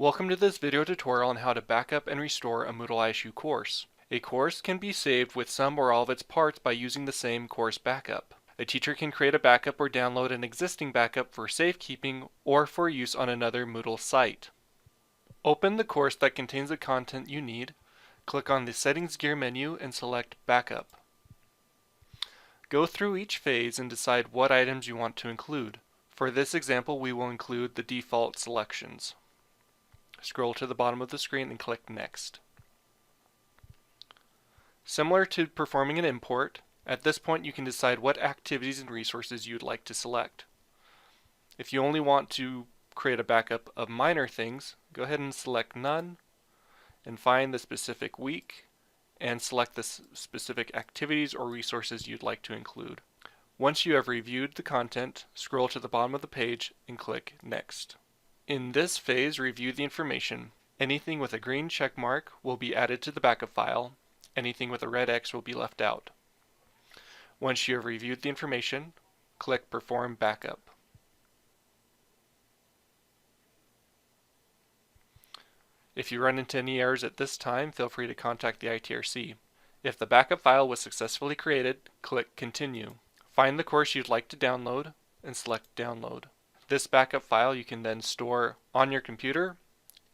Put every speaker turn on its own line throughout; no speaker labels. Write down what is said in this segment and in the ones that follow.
Welcome to this video tutorial on how to backup and restore a Moodle ISU course. A course can be saved with some or all of its parts by using the same course backup. A teacher can create a backup or download an existing backup for safekeeping or for use on another Moodle site. Open the course that contains the content you need, click on the Settings gear menu and select Backup. Go through each phase and decide what items you want to include. For this example, we will include the default selections. Scroll to the bottom of the screen and click Next. Similar to performing an import, at this point you can decide what activities and resources you'd like to select. If you only want to create a backup of minor things, go ahead and select None and find the specific week and select the specific activities or resources you'd like to include. Once you have reviewed the content, scroll to the bottom of the page and click Next. In this phase, review the information. Anything with a green check mark will be added to the backup file. Anything with a red X will be left out. Once you have reviewed the information, click Perform Backup. If you run into any errors at this time, feel free to contact the ITRC. If the backup file was successfully created, click Continue. Find the course you'd like to download and select Download. This backup file you can then store on your computer,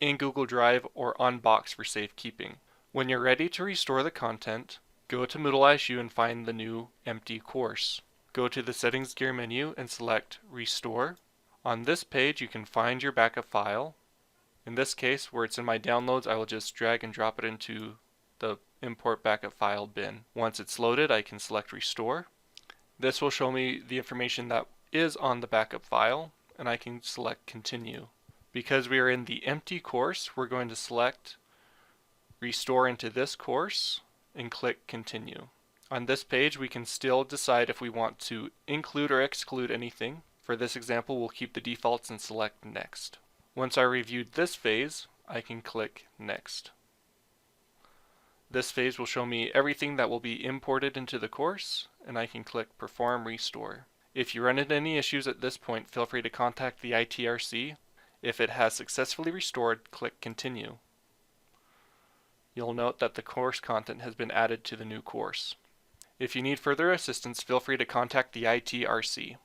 in Google Drive, or on Box for safekeeping. When you're ready to restore the content, go to Moodle ISU and find the new empty course. Go to the Settings gear menu and select Restore. On this page you can find your backup file. In this case, where it's in my downloads, I will just drag and drop it into the Import Backup File bin. Once it's loaded, I can select Restore. This will show me the information that is on the backup file, and I can select Continue. Because we are in the empty course, we're going to select Restore into this course and click Continue. On this page, we can still decide if we want to include or exclude anything. For this example, we'll keep the defaults and select Next. Once I reviewed this phase, I can click Next. This phase will show me everything that will be imported into the course, and I can click Perform Restore. If you run into any issues at this point, feel free to contact the ITRC. If it has successfully restored, click Continue. You'll note that the course content has been added to the new course. If you need further assistance, feel free to contact the ITRC.